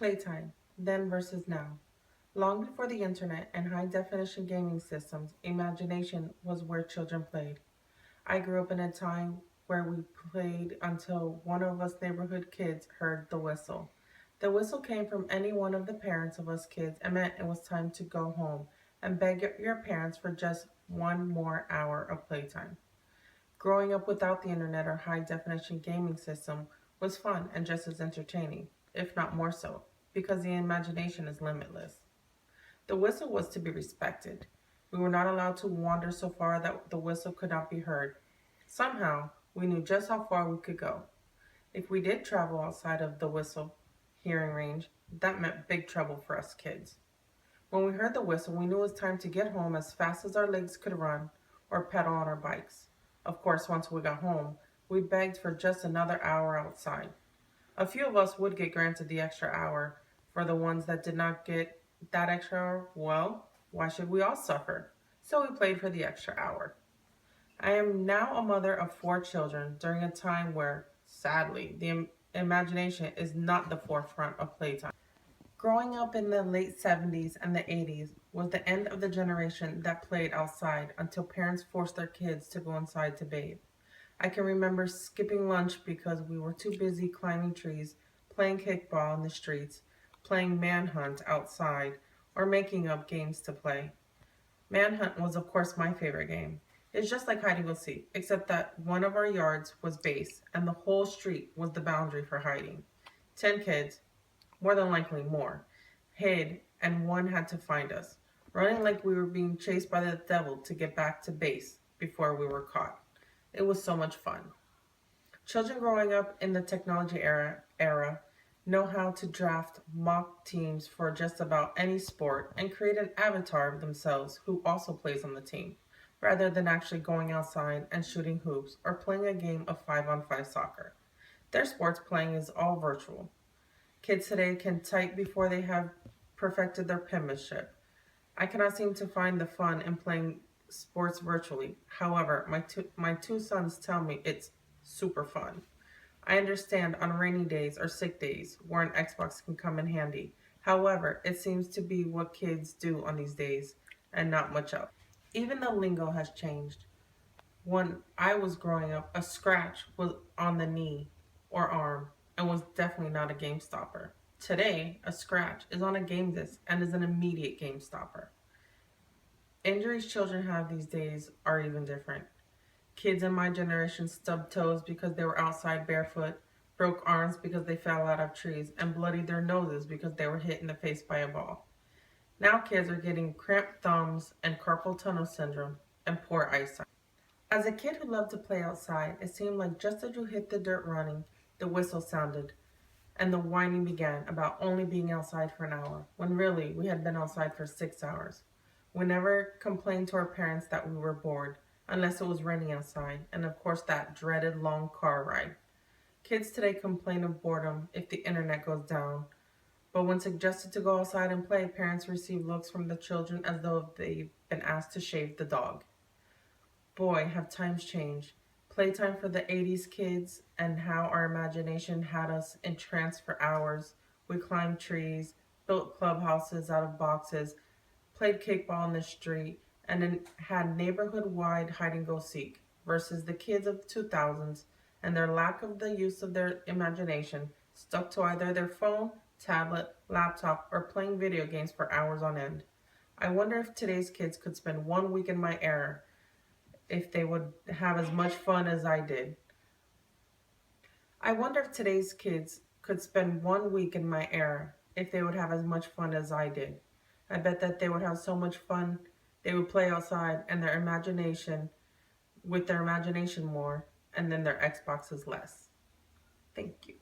Playtime, then versus now. Long before the internet and high definition gaming systems, imagination was where children played. I grew up in a time where we played until one of us neighborhood kids heard the whistle. The whistle came from any one of the parents of us kids and meant it was time to go home and beg your parents for just one more hour of playtime. Growing up without the internet or high definition gaming system was fun and just as entertaining, if not more so, because the imagination is limitless. The whistle was to be respected. We were not allowed to wander so far that the whistle could not be heard. Somehow, we knew just how far we could go. If we did travel outside of the whistle hearing range, that meant big trouble for us kids. When we heard the whistle, we knew it was time to get home as fast as our legs could run or pedal on our bikes. Of course, once we got home, we begged for just another hour outside. A few of us would get granted the extra hour. For the ones that did not get that extra hour, well, why should we all suffer? So we played for the extra hour. I am now a mother of four children during a time where, sadly, the imagination is not the forefront of playtime. Growing up in the late 70s and the 80s was the end of the generation that played outside until parents forced their kids to go inside to bathe. I can remember skipping lunch because we were too busy climbing trees, playing kickball in the streets, playing manhunt outside, or making up games to play. Manhunt was, of course, my favorite game. It's just like hide and go seek, except that one of our yards was base and the whole street was the boundary for hiding. 10 kids, more than likely more, hid and one had to find us, running like we were being chased by the devil to get back to base before we were caught. It was so much fun. Children growing up in the technology era know how to draft mock teams for just about any sport and create an avatar of themselves who also plays on the team, rather than actually going outside and shooting hoops or playing a game of 5-on-5 soccer. Their sports playing is all virtual. Kids today can type before they have perfected their penmanship. I cannot seem to find the fun in playing sports virtually. However, my two sons tell me it's super fun. I understand on rainy days or sick days where an Xbox can come in handy. However, it seems to be what kids do on these days and not much else. Even the lingo has changed. When I was growing up, a scratch was on the knee or arm and was definitely not a game stopper. Today, a scratch is on a game disc and is an immediate game stopper. Injuries children have these days are even different. Kids in my generation stubbed toes because they were outside barefoot, broke arms because they fell out of trees, and bloodied their noses because they were hit in the face by a ball. Now kids are getting cramped thumbs and carpal tunnel syndrome and poor eyesight. As a kid who loved to play outside, it seemed like just as you hit the dirt running, the whistle sounded and the whining began about only being outside for an hour, when really we had been outside for 6 hours. We never complained to our parents that we were bored, unless it was raining outside, and of course that dreaded long car ride. Kids today complain of boredom if the internet goes down, but when suggested to go outside and play, parents receive looks from the children as though they've been asked to shave the dog. Boy, have times changed. Playtime for the 80s kids and how our imagination had us entranced for hours. We climbed trees, built clubhouses out of boxes, played kickball in the street, and then had neighborhood-wide hide and go seek versus the kids of the 2000s and their lack of the use of their imagination, stuck to either their phone, tablet, laptop, or playing video games for hours on end. I wonder if today's kids could spend 1 week in my era if they would have as much fun as I did. I wonder if today's kids could spend 1 week in my era if they would have as much fun as I did. I bet that they would have so much fun, they would play outside and with their imagination more, and then their Xboxes less. Thank you.